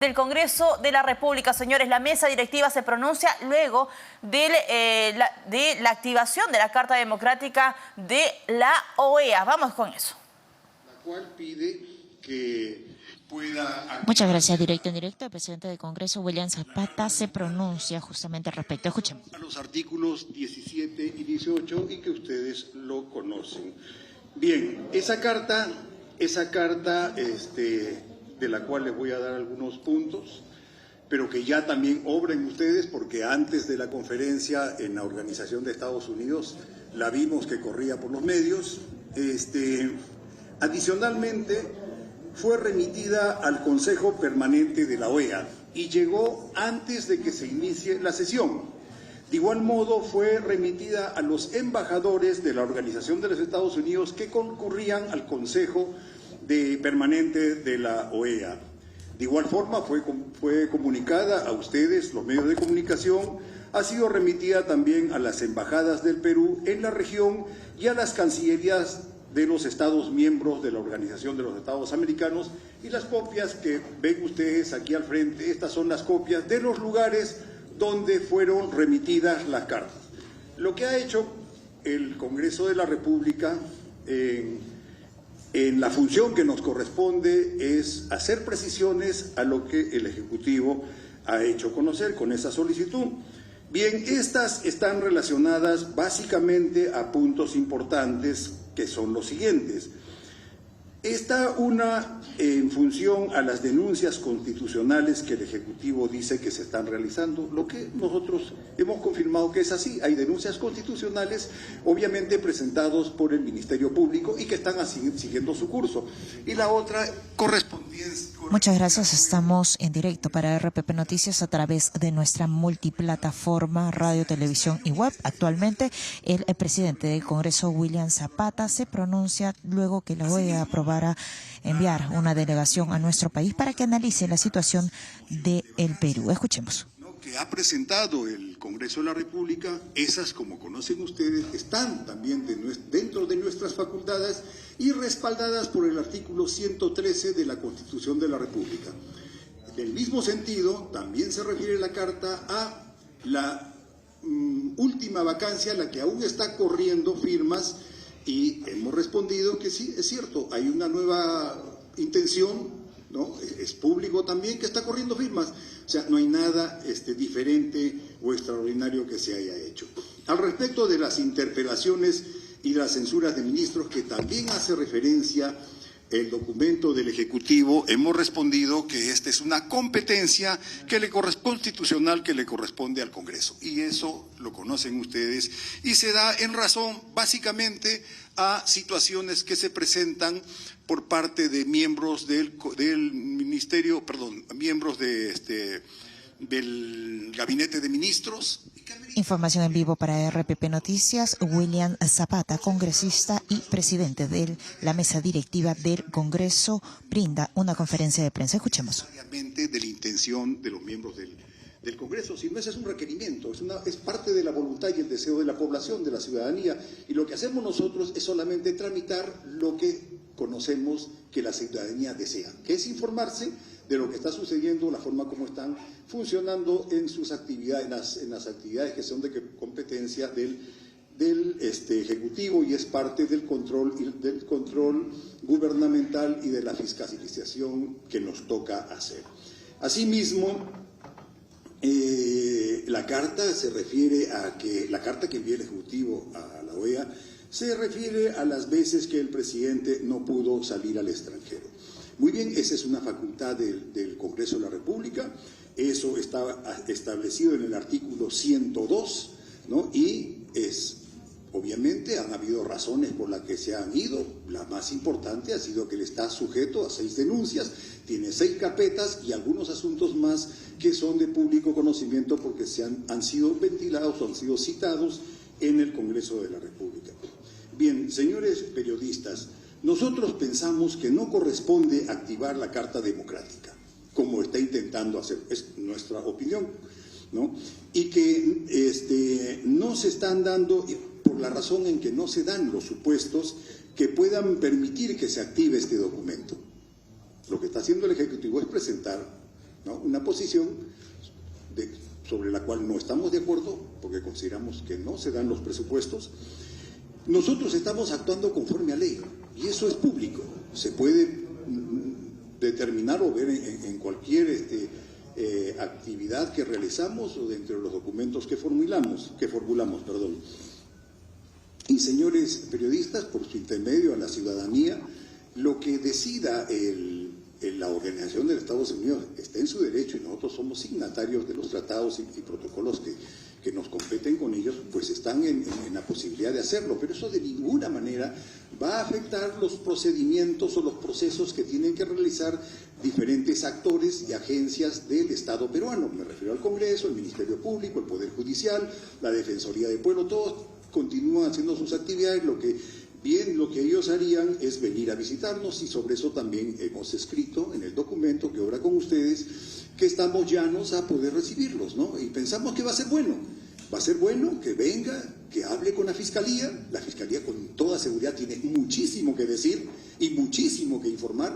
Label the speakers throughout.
Speaker 1: Del Congreso de la República, señores, la mesa directiva se pronuncia luego de la activación de la Carta Democrática de la OEA. Vamos con eso.
Speaker 2: La cual pide que pueda...
Speaker 3: Muchas gracias. Directo en directo, el presidente del Congreso, William Zapata, se pronuncia justamente al respecto. Escuchemos.
Speaker 2: A los artículos 17 y 18 y que ustedes lo conocen. Bien, esa carta de la cual les voy a dar algunos puntos, pero que ya también obren ustedes, porque antes de la conferencia en la Organización de Estados Unidos la vimos que corría por los medios. Adicionalmente, fue remitida al Consejo Permanente de la OEA y llegó antes de que se inicie la sesión. De igual modo, fue remitida a los embajadores de la Organización de los Estados Unidos que concurrían al Consejo Permanente de la OEA. De igual forma, fue comunicada a ustedes, los medios de comunicación, ha sido remitida también a las embajadas del Perú en la región y a las cancillerías de los Estados miembros de la Organización de los Estados Americanos, y las copias que ven ustedes aquí al frente, estas son las copias de los lugares donde fueron remitidas las cartas. Lo que ha hecho el Congreso de la República en la función que nos corresponde es hacer precisiones a lo que el Ejecutivo ha hecho conocer con esa solicitud. Bien, estas están relacionadas básicamente a puntos importantes que son los siguientes. Está una en función a las denuncias constitucionales que el Ejecutivo dice que se están realizando, lo que nosotros hemos confirmado que es así. Hay denuncias constitucionales, obviamente presentados por el Ministerio Público y que están siguiendo su curso. Y la otra correspondiente...
Speaker 3: Muchas gracias. Estamos en directo para RPP Noticias a través de nuestra multiplataforma, radio, televisión y web. Actualmente, el presidente del Congreso, William Zapata, se pronuncia luego que la OEA aprobara enviar una delegación a nuestro país para que analice la situación del Perú. Escuchemos.
Speaker 2: Que ha presentado el Congreso de la República, esas, como conocen ustedes, están también dentro de nuestras facultades y respaldadas por el artículo 113 de la Constitución de la República. En el mismo sentido, también se refiere la Carta a la última vacancia, la que aún está corriendo firmas, y hemos respondido que sí, es cierto, hay una nueva intención, ¿no? Es público también que está corriendo firmas. O sea, no hay nada diferente o extraordinario que se haya hecho. Al respecto de las interpelaciones y las censuras de ministros, que también hace referencia el documento del Ejecutivo, hemos respondido que esta es una competencia constitucional que le corresponde al Congreso. Y eso lo conocen ustedes. Y se da en razón, básicamente, a situaciones que se presentan por parte de miembros del Ministerio, miembros del Gabinete de Ministros.
Speaker 3: Información en vivo para RPP Noticias. William Zapata, congresista y presidente de la mesa directiva del Congreso, brinda una conferencia de prensa. Escuchemos.
Speaker 2: De la intención de los miembros del Congreso, sino ese es un requerimiento, es parte de la voluntad y el deseo de la población, de la ciudadanía, y lo que hacemos nosotros es solamente tramitar lo que conocemos que la ciudadanía desea, que es informarse de lo que está sucediendo, la forma como están funcionando en sus actividades, en las actividades que son de competencia del Ejecutivo, y es parte del control gubernamental y de la fiscalización que nos toca hacer. Asimismo, la carta se refiere a que la carta que envía el Ejecutivo a la OEA se refiere a las veces que el presidente no pudo salir al extranjero. Muy bien, esa es una facultad del Congreso de la República, eso está establecido en el artículo 102, ¿no? Y obviamente han habido razones por las que se han ido. La más importante ha sido que él está sujeto a 6 denuncias, tiene 6 carpetas y algunos asuntos más que son de público conocimiento porque han sido ventilados o han sido citados en el Congreso de la República. Bien, señores periodistas, nosotros pensamos que no corresponde activar la Carta Democrática, como está intentando hacer, es nuestra opinión, ¿no? Y que no se están dando, por la razón en que no se dan los supuestos que puedan permitir que se active este documento. Lo que está haciendo el Ejecutivo es presentar ¿no? Una posición sobre la cual no estamos de acuerdo, porque consideramos que no se dan los presupuestos. Nosotros estamos actuando conforme a ley, y eso es público. Se puede determinar o ver en cualquier actividad que realizamos o dentro de los documentos que formulamos. Y señores periodistas, por su intermedio a la ciudadanía, lo que decida la Organización de los Estados Unidos está en su derecho, y nosotros somos signatarios de los tratados y protocolos que nos competen con ellos, pues están en la posibilidad de hacerlo, pero eso de ninguna manera va a afectar los procedimientos o los procesos que tienen que realizar diferentes actores y agencias del Estado peruano. Me refiero al Congreso, el Ministerio Público, el Poder Judicial, la Defensoría del Pueblo. Todos continúan haciendo sus actividades. Lo que ellos harían es venir a visitarnos, y sobre eso también hemos escrito en el documento que obra con ustedes que estamos llanos a poder recibirlos, ¿no? Y pensamos que va a ser bueno que venga, que hable con la Fiscalía con toda seguridad tiene muchísimo que decir y muchísimo que informar,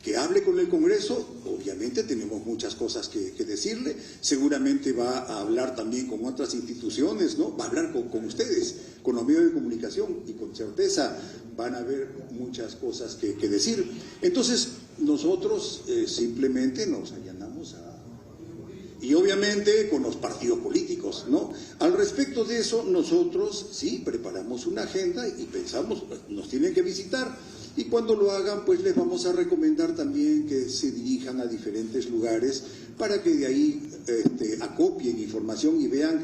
Speaker 2: que hable con el Congreso. Obviamente tenemos muchas cosas que decirle, seguramente va a hablar también con otras instituciones, ¿no? Va a hablar con ustedes, con los medios de comunicación, y con certeza van a haber muchas cosas que decir. Entonces nosotros simplemente nos allanamos y obviamente con los partidos políticos, ¿no? Al respecto de eso, nosotros sí preparamos una agenda y pensamos, nos tienen que visitar, y cuando lo hagan, pues les vamos a recomendar también que se dirijan a diferentes lugares para que de ahí acopien información y vean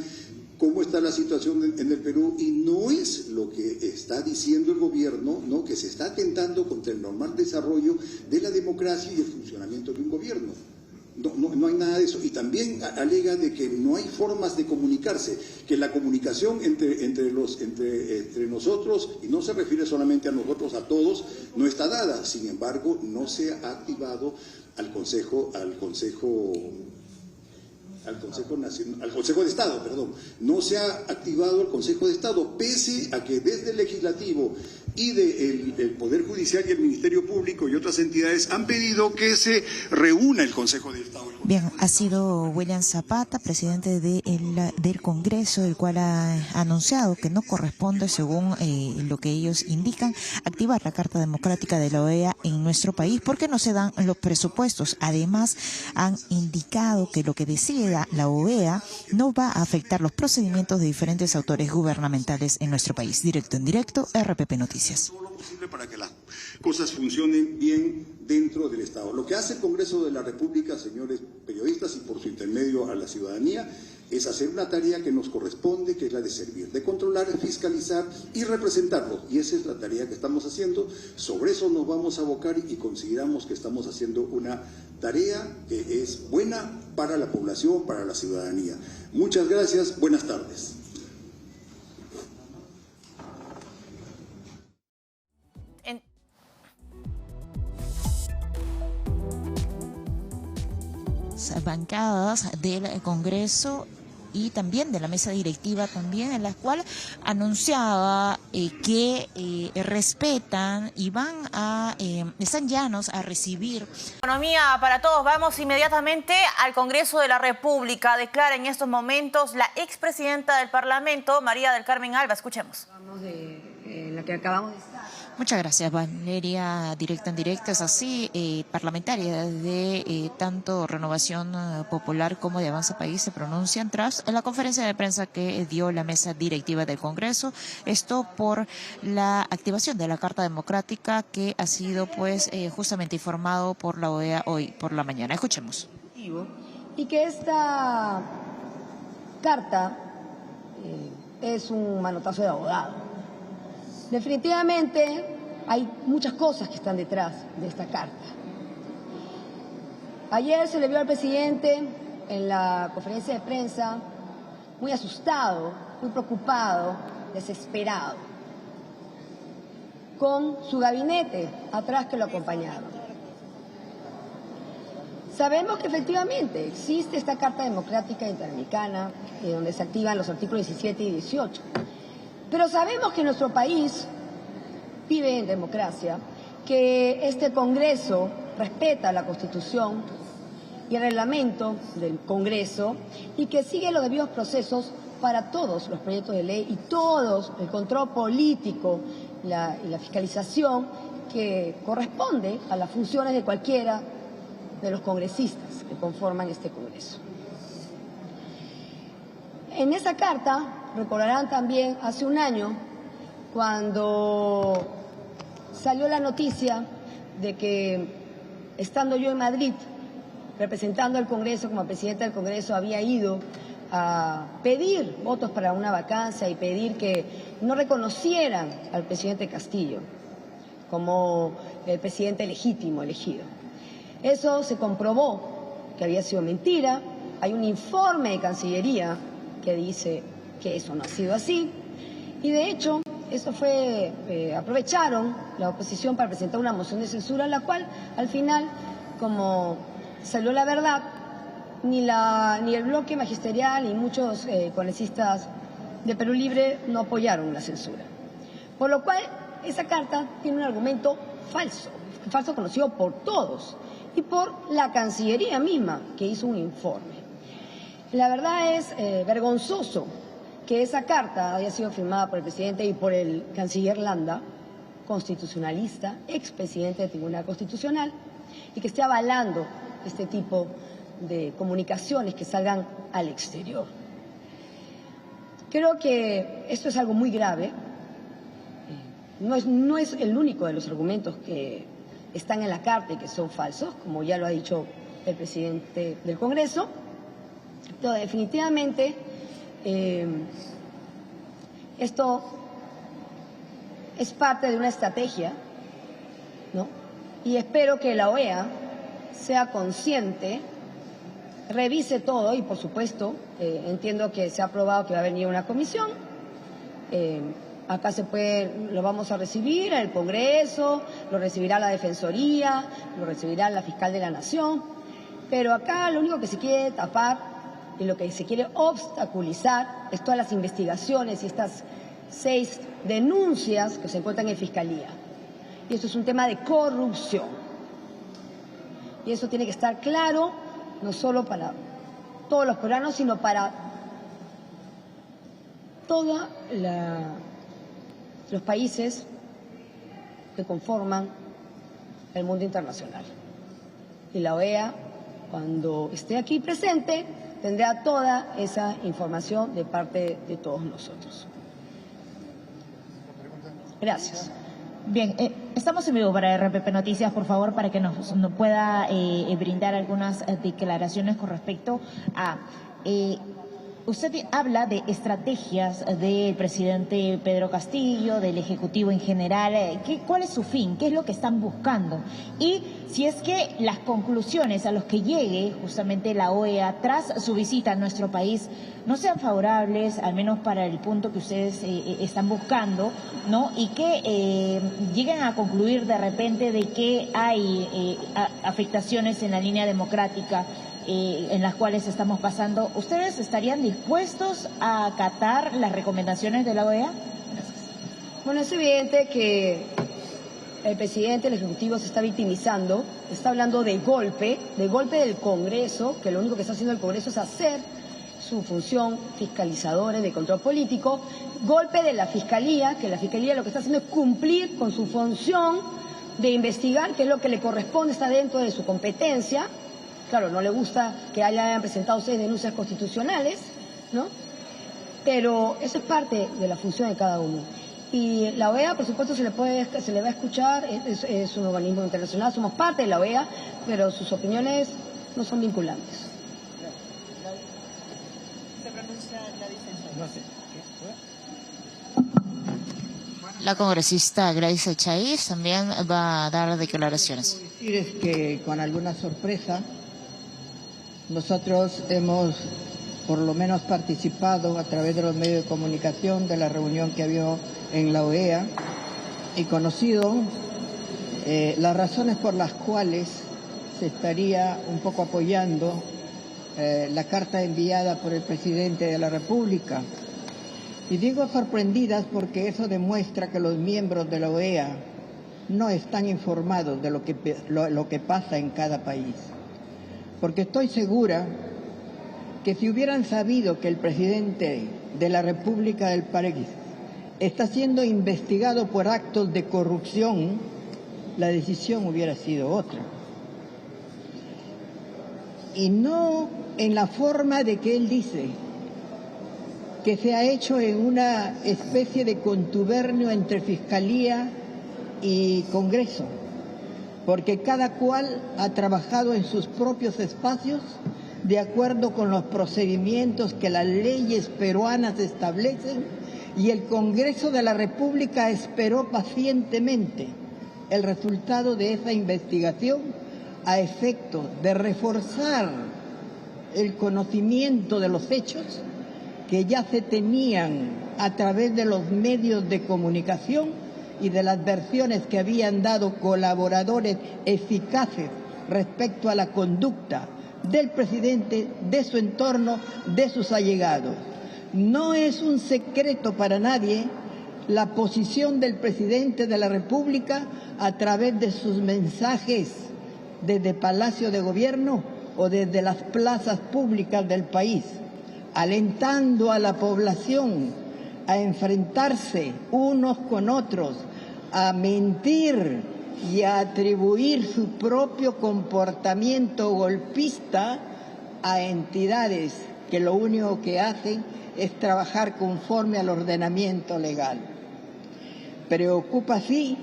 Speaker 2: cómo está la situación en el Perú. Y no es lo que está diciendo el gobierno, ¿no?, que se está atentando contra el normal desarrollo de la democracia y el funcionamiento de un gobierno. No hay nada de eso. Y también alega de que no hay formas de comunicarse, que la comunicación entre nosotros, y no se refiere solamente a nosotros, a todos, no está dada. Sin embargo, no se ha activado al Consejo de Estado, no se ha activado el Consejo de Estado, pese a que desde el Legislativo y del Poder Judicial y el Ministerio Público y otras entidades han pedido que se reúna el Consejo de Estado.
Speaker 3: Bien, ha sido William Zapata, presidente del Congreso, el cual ha anunciado que no corresponde, según lo que ellos indican, activar la Carta Democrática de la OEA en nuestro país porque no se dan los presupuestos. Además, han indicado que lo que decida la OEA no va a afectar los procedimientos de diferentes autores gubernamentales en nuestro país. Directo en directo, RPP Noticias.
Speaker 2: Todo lo posible para que las cosas funcionen bien dentro del Estado. Lo que hace el Congreso de la República, señores periodistas, y por su intermedio a la ciudadanía, es hacer una tarea que nos corresponde, que es la de servir, de controlar, fiscalizar y representarlos. Y esa es la tarea que estamos haciendo. Sobre eso nos vamos a abocar, y consideramos que estamos haciendo una tarea que es buena para la población, para la ciudadanía. Muchas gracias. Buenas tardes.
Speaker 3: Bancadas del Congreso y también de la mesa directiva también, en la cual anunciaba que respetan y están llanos a recibir.
Speaker 1: Economía para todos. Vamos inmediatamente al Congreso de la República. Declara en estos momentos la expresidenta del Parlamento, María del Carmen Alba. Escuchemos.
Speaker 4: Vamos de la que acabamos de estar.
Speaker 3: Muchas gracias, Valeria. Directa en directo, es así, parlamentaria de tanto Renovación Popular como de Avanza País se pronuncian tras la conferencia de prensa que dio la mesa directiva del Congreso. Esto por la activación de la Carta Democrática que ha sido justamente informado por la OEA hoy por la mañana. Escuchemos.
Speaker 4: Y que esta carta es un manotazo de abogado. Definitivamente hay muchas cosas que están detrás de esta carta. Ayer se le vio al presidente en la conferencia de prensa muy asustado, muy preocupado, desesperado, con su gabinete atrás que lo acompañaron. Sabemos que efectivamente existe esta Carta Democrática Interamericana, donde se activan los artículos 17 y 18. Pero sabemos que nuestro país vive en democracia, que este Congreso respeta la Constitución y el reglamento del Congreso y que sigue los debidos procesos para todos los proyectos de ley y todos el control político y la fiscalización que corresponde a las funciones de cualquiera de los congresistas que conforman este Congreso. En esa carta, recordarán también hace un año, cuando salió la noticia de que, estando yo en Madrid, representando al Congreso como presidenta del Congreso, había ido a pedir votos para una vacancia y pedir que no reconocieran al presidente Castillo como el presidente legítimo elegido. Eso se comprobó que había sido mentira. Hay un informe de Cancillería que dice que eso no ha sido así. Y de hecho, eso fue, aprovecharon la oposición para presentar una moción de censura, la cual al final, como salió la verdad, ni el bloque magisterial ni muchos congresistas de Perú Libre no apoyaron la censura. Por lo cual, esa carta tiene un argumento falso conocido por todos y por la Cancillería misma, que hizo un informe. La verdad es vergonzoso que esa carta haya sido firmada por el presidente y por el canciller Landa, constitucionalista, expresidente del Tribunal Constitucional, y que esté avalando este tipo de comunicaciones que salgan al exterior. Creo que esto es algo muy grave. No es el único de los argumentos que están en la carta y que son falsos, como ya lo ha dicho el presidente del Congreso. Pero definitivamente esto es parte de una estrategia, ¿no? Y espero que la OEA sea consciente, revise todo y, por supuesto, entiendo que se ha aprobado que va a venir una comisión. Acá lo vamos a recibir en el Congreso, lo recibirá la Defensoría, lo recibirá la Fiscal de la Nación, pero acá lo único que se quiere tapar y lo que se quiere obstaculizar es todas las investigaciones y estas 6 denuncias que se encuentran en Fiscalía. Y eso es un tema de corrupción. Y eso tiene que estar claro, no solo para todos los peruanos, sino para todos los países que conforman el mundo internacional. Y la OEA, cuando esté aquí presente, tendrá toda esa información de parte de todos nosotros. Gracias.
Speaker 3: Bien, estamos en vivo para RPP Noticias, por favor, para que nos pueda brindar algunas declaraciones con respecto a... usted habla de estrategias del presidente Pedro Castillo, del Ejecutivo en general. ¿Cuál es su fin? ¿Qué es lo que están buscando? Y si es que las conclusiones a las que llegue justamente la OEA tras su visita a nuestro país no sean favorables, al menos para el punto que ustedes están buscando, ¿no? Y que lleguen a concluir de repente de que hay afectaciones en la línea democrática en las cuales estamos pasando, ¿ustedes estarían dispuestos a acatar las recomendaciones de la OEA? Gracias.
Speaker 4: Bueno, es evidente que el presidente, el Ejecutivo, se está victimizando, está hablando de golpe del Congreso, que lo único que está haciendo el Congreso es hacer su función fiscalizadora de control político, golpe de la Fiscalía, que la Fiscalía lo que está haciendo es cumplir con su función de investigar, que es lo que le corresponde, está dentro de su competencia. Claro, no le gusta que hayan presentado 6 denuncias constitucionales, ¿no? Pero eso es parte de la función de cada uno. Y la OEA, por supuesto, se le va a escuchar, es un organismo internacional, somos parte de la OEA, pero sus opiniones no son vinculantes.
Speaker 1: ¿Se pronuncia la licencia?
Speaker 5: No sé.
Speaker 3: La congresista Gladys Echaíz también va a dar declaraciones.
Speaker 5: Decir es que con alguna sorpresa nosotros hemos por lo menos participado a través de los medios de comunicación de la reunión que había en la OEA y conocido las razones por las cuales se estaría un poco apoyando la carta enviada por el presidente de la República. Y digo sorprendidas porque eso demuestra que los miembros de la OEA no están informados de lo que pasa en cada país. porque estoy segura que si hubieran sabido que el presidente de la República del país está siendo investigado por actos de corrupción, la decisión hubiera sido otra. Y no en la forma de que él dice, que se ha hecho en una especie de contubernio entre Fiscalía y Congreso, porque cada cual ha trabajado en sus propios espacios de acuerdo con los procedimientos que las leyes peruanas establecen, y el Congreso de la República esperó pacientemente el resultado de esa investigación a efecto de reforzar el conocimiento de los hechos que ya se tenían a través de los medios de comunicación y de las versiones que habían dado colaboradores eficaces respecto a la conducta del presidente, de su entorno, de sus allegados. No es un secreto para nadie la posición del presidente de la República a través de sus mensajes desde Palacio de Gobierno o desde las plazas públicas del país, alentando a la población a enfrentarse unos con otros, a mentir y a atribuir su propio comportamiento golpista a entidades que lo único que hacen es trabajar conforme al ordenamiento legal. Preocupa, sí,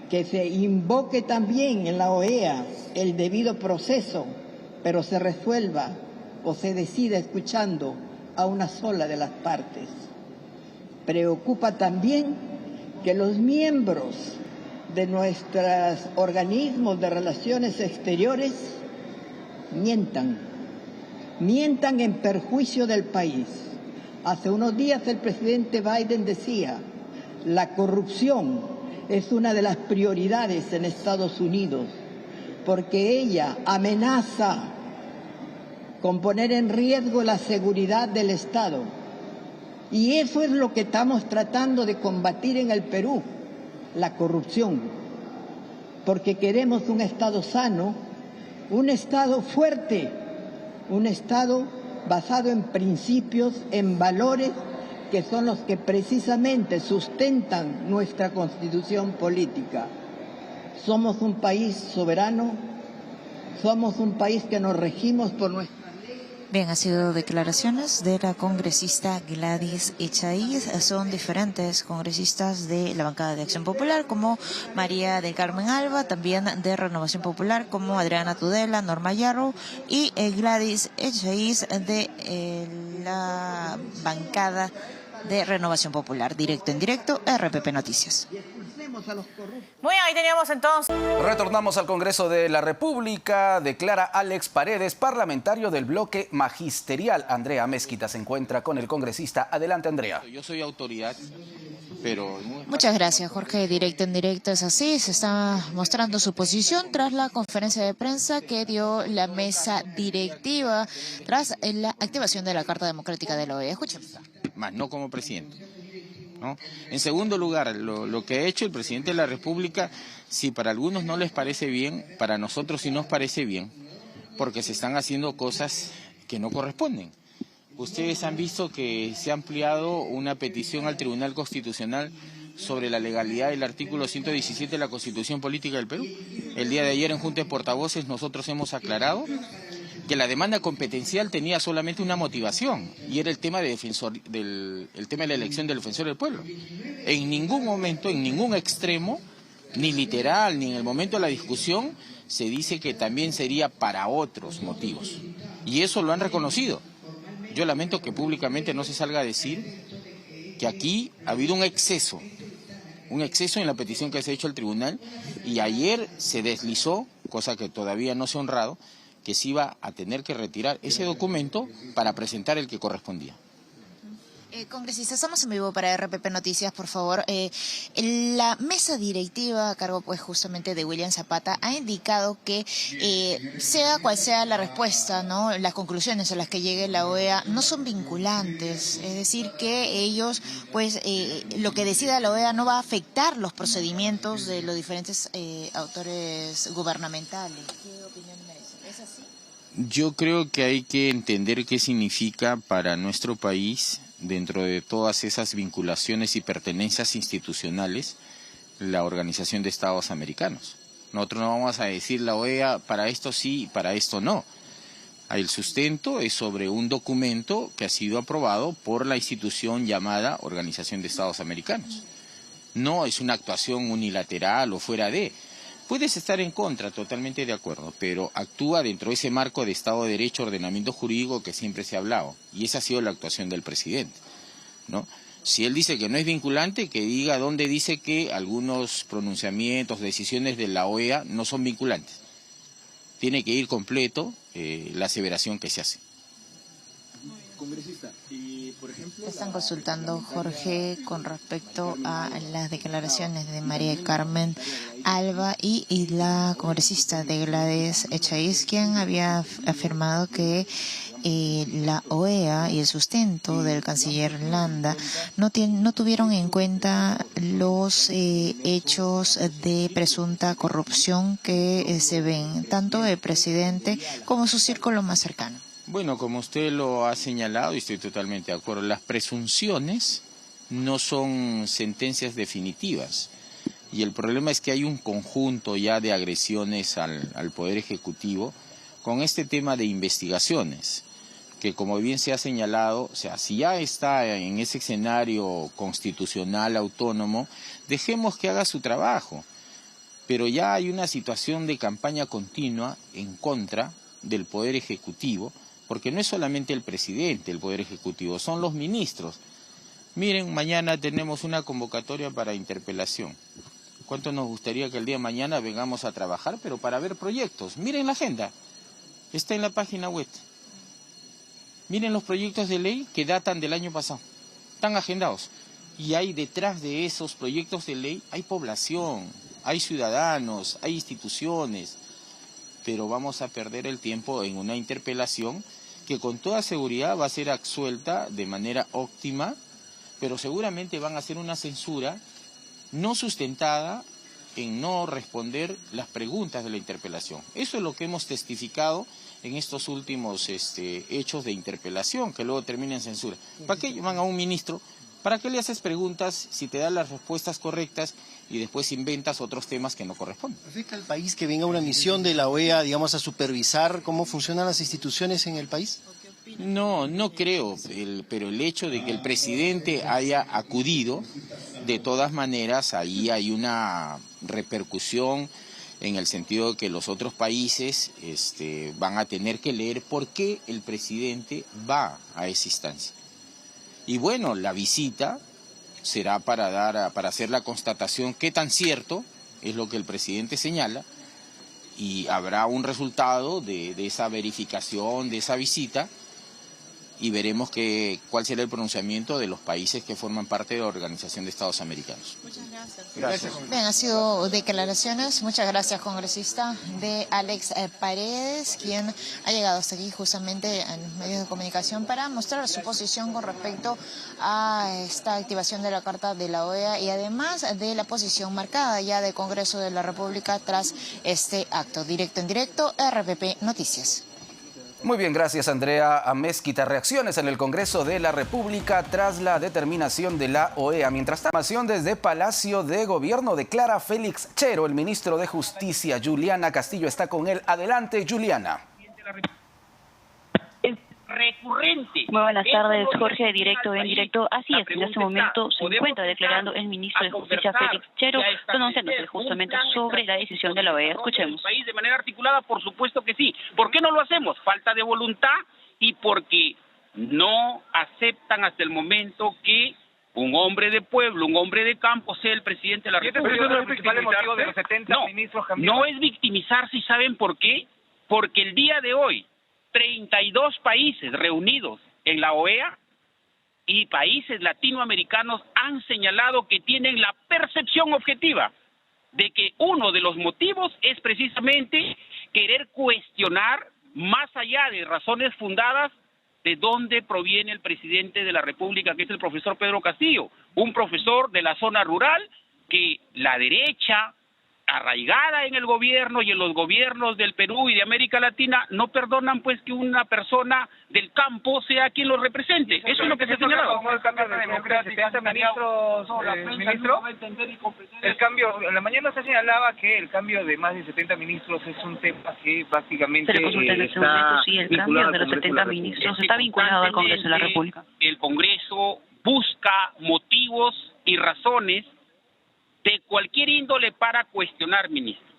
Speaker 5: que se invoque también en la OEA el debido proceso, pero se resuelva o se decida escuchando a una sola de las partes. Preocupa también que los miembros de nuestros organismos de relaciones exteriores mientan en perjuicio del país. Hace unos días el presidente Biden decía: la corrupción es una de las prioridades en Estados Unidos porque ella amenaza con poner en riesgo la seguridad del Estado. Y eso es lo que estamos tratando de combatir en el Perú, la corrupción, porque queremos un Estado sano, un Estado fuerte, un Estado basado en principios, en valores que son los que precisamente sustentan nuestra constitución política. Somos un país soberano, somos un país que nos regimos por nuestra...
Speaker 3: Bien, han sido declaraciones de la congresista Gladys Echaíz. Son diferentes congresistas de la bancada de Acción Popular, como María del Carmen Alba, también de Renovación Popular, como Adriana Tudela, Norma Yarrow y Gladys Echaíz de la bancada de Renovación Popular. Directo en directo, RPP Noticias.
Speaker 1: Muy bien, ahí teníamos entonces.
Speaker 6: Retornamos al Congreso de la República. Declara Alex Paredes, parlamentario del bloque magisterial. Andrea Mezquita se encuentra con el congresista. Adelante, Andrea.
Speaker 7: Yo soy autoridad, pero...
Speaker 3: Muchas gracias, Jorge. Directo en directo es así. Se está mostrando su posición tras la conferencia de prensa que dio la mesa directiva tras la activación de la Carta Democrática de la OEA. Escuchemos.
Speaker 7: Más no como presidente, ¿no? En segundo lugar, lo que ha hecho el presidente de la República, si para algunos no les parece bien, para nosotros sí nos parece bien, porque se están haciendo cosas que no corresponden. Ustedes han visto que se ha ampliado una petición al Tribunal Constitucional sobre la legalidad del artículo 117 de la Constitución Política del Perú. El día de ayer en Junta de Portavoces nosotros hemos aclarado que la demanda competencial tenía solamente una motivación, y era el tema de el tema de la elección del defensor del pueblo. En ningún momento, en ningún extremo, ni literal, ni en el momento de la discusión, se dice que también sería para otros motivos. Y eso lo han reconocido. Yo lamento que públicamente no se salga a decir que aquí ha habido un exceso en la petición que se ha hecho al tribunal, y ayer se deslizó, cosa que todavía no se ha honrado, que se iba a tener que retirar ese documento para presentar el que correspondía.
Speaker 3: Congresista, estamos en vivo para RPP Noticias, por favor. La mesa directiva a cargo pues justamente de William Zapata ha indicado que sea cual sea la respuesta, ¿no?, las conclusiones a las que llegue la OEA no son vinculantes, es decir, que ellos pues lo que decida la OEA no va a afectar los procedimientos de los diferentes autores gubernamentales. ¿Qué opinión merece? ¿Es así?
Speaker 7: Yo creo que hay que entender qué significa para nuestro país, dentro de todas esas vinculaciones y pertenencias institucionales, la Organización de Estados Americanos. Nosotros no vamos a decir la OEA para esto sí y para esto no. El sustento es sobre un documento que ha sido aprobado por la institución llamada Organización de Estados Americanos. No es una actuación unilateral o fuera de. Puedes estar en contra, totalmente de acuerdo, pero actúa dentro de ese marco de Estado de Derecho, ordenamiento jurídico que siempre se ha hablado. Y esa ha sido la actuación del presidente, ¿no? Si él dice que no es vinculante, que diga dónde dice que algunos pronunciamientos, decisiones de la OEA no son vinculantes. Tiene que ir completo la aseveración que se hace.
Speaker 8: Congresista, por ejemplo...
Speaker 3: Están consultando, Jorge, con respecto a las declaraciones de María Carmen Alba y la congresista de Gladys Echaíz, quien había afirmado que la OEA y el sustento del canciller Landa no tuvieron en cuenta los hechos de presunta corrupción que se ven tanto el presidente como su círculo más cercano.
Speaker 7: Bueno, como usted lo ha señalado, y estoy totalmente de acuerdo, las presunciones no son sentencias definitivas. Y el problema es que hay un conjunto ya de agresiones al Poder Ejecutivo con este tema de investigaciones, que como bien se ha señalado, o sea, si ya está en ese escenario constitucional autónomo, dejemos que haga su trabajo. Pero ya hay una situación de campaña continua en contra del Poder Ejecutivo, porque no es solamente el presidente el Poder Ejecutivo, son los ministros. Miren, mañana tenemos una convocatoria para interpelación. ¿Cuánto nos gustaría que el día de mañana vengamos a trabajar, pero para ver proyectos? Miren la agenda, está en la página web. Miren los proyectos de ley que datan del año pasado, están agendados. Y hay detrás de esos proyectos de ley, hay población, hay ciudadanos, hay instituciones, pero vamos a perder el tiempo en una interpelación que con toda seguridad va a ser absuelta de manera óptima, pero seguramente van a hacer una censura no sustentada en no responder las preguntas de la interpelación. Eso es lo que hemos testificado en estos últimos hechos de interpelación, que luego terminan en censura. ¿Para qué llaman a un ministro? ¿Para qué le haces preguntas si te da las respuestas correctas y después inventas otros temas que no corresponden?
Speaker 8: ¿Afecta al país que venga una misión de la OEA, digamos, a supervisar cómo funcionan las instituciones en el país?
Speaker 7: No, no creo, pero el hecho de que el presidente haya acudido, de todas maneras, ahí hay una repercusión en el sentido de que los otros países van a tener que leer por qué el presidente va a esa instancia. Y bueno, la visita será para hacer la constatación qué tan cierto es lo que el presidente señala, y habrá un resultado de esa verificación, de esa visita, y veremos cuál será el pronunciamiento de los países que forman parte de la Organización de Estados Americanos.
Speaker 1: Muchas gracias.
Speaker 7: Gracias.
Speaker 3: Bien, ha sido declaraciones, muchas gracias, congresista, de Alex Paredes, quien ha llegado hasta aquí justamente a los medios de comunicación para mostrar su posición con respecto a esta activación de la Carta de la OEA y además de la posición marcada ya del Congreso de la República tras este acto. Directo en directo, RPP Noticias.
Speaker 6: Muy bien, gracias Andrea Amezquita. Reacciones en el Congreso de la República tras la determinación de la OEA. Mientras tanto, información desde Palacio de Gobierno, declara Félix Chero. El ministro de Justicia, Juliana Castillo, está con él. Adelante, Juliana.
Speaker 9: Recurrente.
Speaker 10: Muy buenas tardes, Jorge, directo en directo. Así es, en este momento se encuentra declarando el ministro de Justicia, Félix Chero, pronunciándose justamente sobre la decisión de la OEA. Escuchemos.
Speaker 9: El país de manera articulada, por supuesto que sí. ¿Por qué no lo hacemos? Falta de voluntad y porque no aceptan hasta el momento que un hombre de pueblo, un hombre de campo sea el presidente de la República. No es victimizarse, ¿y saben por qué? Porque el día de hoy 32 países reunidos en la OEA y países latinoamericanos han señalado que tienen la percepción objetiva de que uno de los motivos es precisamente querer cuestionar, más allá de razones fundadas, de dónde proviene el presidente de la República, que es el profesor Pedro Castillo, un profesor de la zona rural que la derecha arraigada en el gobierno y en los gobiernos del Perú y de América Latina no perdonan pues que una persona del campo sea quien los represente. Eso es lo que se ha señalado.
Speaker 11: ¿Cómo el cambio de democracia? Ministro, el cambio, en la mañana se señalaba que el cambio de más de 70 ministros es un tema que básicamente
Speaker 10: el cambio de los 70 ministros está vinculado al Congreso de la República.
Speaker 9: El Congreso busca motivos y razones de cualquier índole para cuestionar ministros.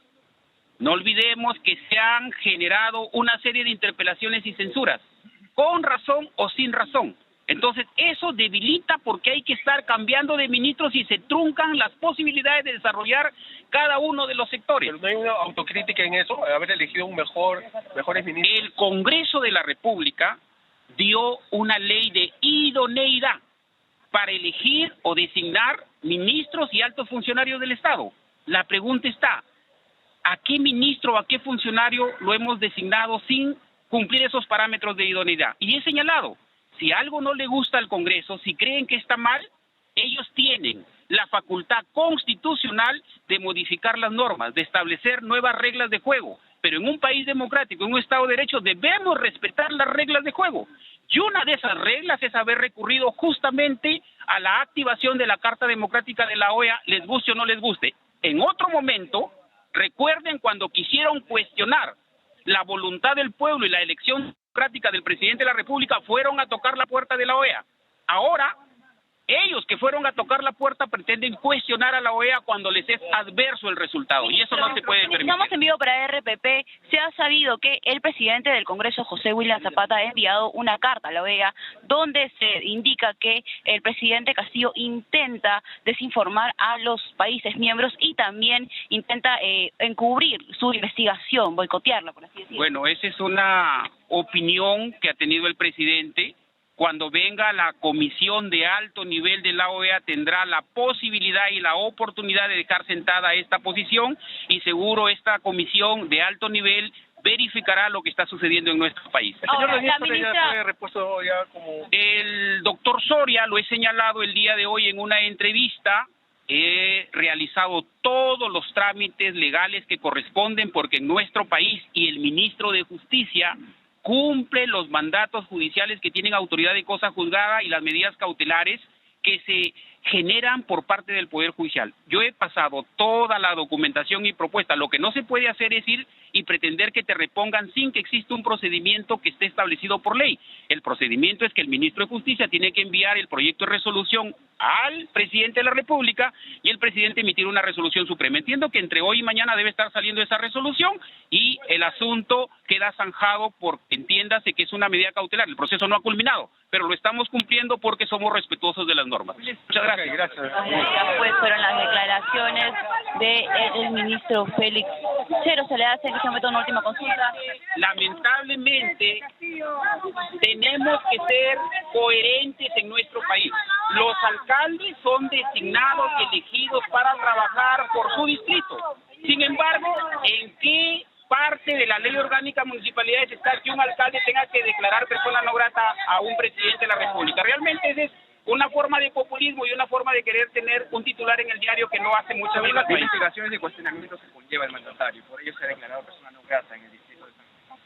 Speaker 9: No olvidemos que se han generado una serie de interpelaciones y censuras, con razón o sin razón. Entonces, eso debilita porque hay que estar cambiando de ministros y se truncan las posibilidades de desarrollar cada uno de los sectores.
Speaker 11: Pero no hay una autocrítica en eso, haber elegido mejores ministros.
Speaker 9: El Congreso de la República dio una ley de idoneidad para elegir o designar ministros y altos funcionarios del Estado. La pregunta está, ¿a qué ministro o a qué funcionario lo hemos designado sin cumplir esos parámetros de idoneidad? Y he señalado, si algo no le gusta al Congreso, si creen que está mal, ellos tienen la facultad constitucional de modificar las normas, de establecer nuevas reglas de juego. Pero en un país democrático, en un Estado de Derecho, debemos respetar las reglas de juego. Y una de esas reglas es haber recurrido justamente a la activación de la Carta Democrática de la OEA, les guste o no les guste. En otro momento, recuerden cuando quisieron cuestionar la voluntad del pueblo y la elección democrática del presidente de la República, fueron a tocar la puerta de la OEA. Ahora, ellos que fueron a tocar la puerta pretenden cuestionar a la OEA cuando les es adverso el resultado, y eso no se puede permitir.
Speaker 10: Estamos en vivo para RPP. Se ha sabido que el presidente del Congreso, José William Zapata, ha enviado una carta a la OEA donde se indica que el presidente Castillo intenta desinformar a los países miembros y también intenta encubrir su investigación, boicotearla, por así decirlo.
Speaker 9: Bueno, esa es una opinión que ha tenido el presidente. Cuando venga la comisión de alto nivel de la OEA tendrá la posibilidad y la oportunidad de dejar sentada esta posición y seguro esta comisión de alto nivel verificará lo que está sucediendo en nuestro país.
Speaker 10: Ahora, la ministra...
Speaker 11: repuesto ya como...
Speaker 9: El doctor Soria, lo he señalado el día de hoy en una entrevista, he realizado todos los trámites legales que corresponden porque en nuestro país y el ministro de Justicia cumple los mandatos judiciales que tienen autoridad de cosa juzgada y las medidas cautelares que se generan por parte del Poder Judicial. Yo he pasado toda la documentación y propuesta. Lo que no se puede hacer es ir y pretender que te repongan sin que exista un procedimiento que esté establecido por ley. El procedimiento es que el ministro de Justicia tiene que enviar el proyecto de resolución al presidente de la República y el presidente emitir una resolución suprema. Entiendo que entre hoy y mañana debe estar saliendo esa resolución y el asunto queda zanjado porque entiéndase que es una medida cautelar. El proceso no ha culminado, pero lo estamos cumpliendo porque somos respetuosos de las normas. Muchas gracias.
Speaker 11: Gracias.
Speaker 10: Pues fueron las declaraciones del ministro Félix Chero. Se le hace en este momento una última consulta.
Speaker 9: Lamentablemente, tenemos que ser coherentes en nuestro país. Los alcaldes son designados y elegidos para trabajar por su distrito. Sin embargo, ¿en qué parte de la ley orgánica de municipalidades está que un alcalde tenga que declarar persona no grata a un presidente de la República? Realmente esa es una forma de populismo y una forma de querer tener un titular en el diario que no hace mucha bien.
Speaker 11: Las investigaciones y cuestionamientos que conlleva el mandatario, por ello se ha declarado persona no grata en el distrito de San Juan.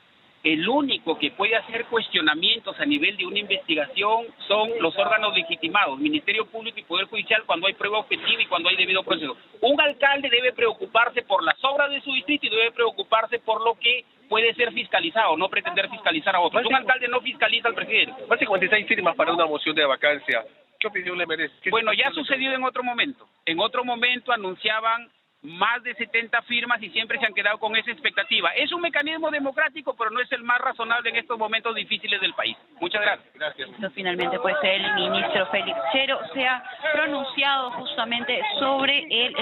Speaker 9: El único que puede hacer cuestionamientos a nivel de una investigación son los órganos legitimados, Ministerio Público y Poder Judicial, cuando hay prueba objetiva y cuando hay debido proceso. Un alcalde debe preocuparse por las obras de su distrito y debe preocuparse por lo que puede ser fiscalizado, no pretender fiscalizar a otros. Un alcalde no fiscaliza al presidente.
Speaker 11: Más de 56 firmas para una moción de vacancia. ¿Qué opinión le merece?
Speaker 9: Bueno, ya ha sucedido en otro momento. En otro momento anunciaban más de 70 firmas y siempre se han quedado con esa expectativa. Es un mecanismo democrático, pero no es el más razonable en estos momentos difíciles del país. Muchas gracias.
Speaker 11: Gracias.
Speaker 10: Finalmente, pues el ministro Félix Chero se ha pronunciado justamente sobre el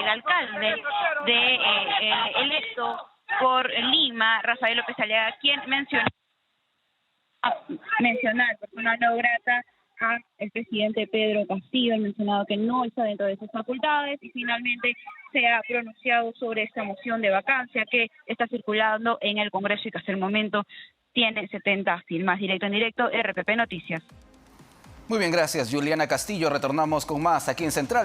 Speaker 10: alcalde el electo por Lima, Rafael López Aliaga, quien mencionar persona no grata a el presidente Pedro Castillo, ha mencionado que no está dentro de sus facultades y finalmente se ha pronunciado sobre esta moción de vacancia que está circulando en el Congreso y que hasta el momento tiene 70 firmas. Directo en directo, RPP Noticias.
Speaker 6: Muy bien, gracias Juliana Castillo. Retornamos con más aquí en Central.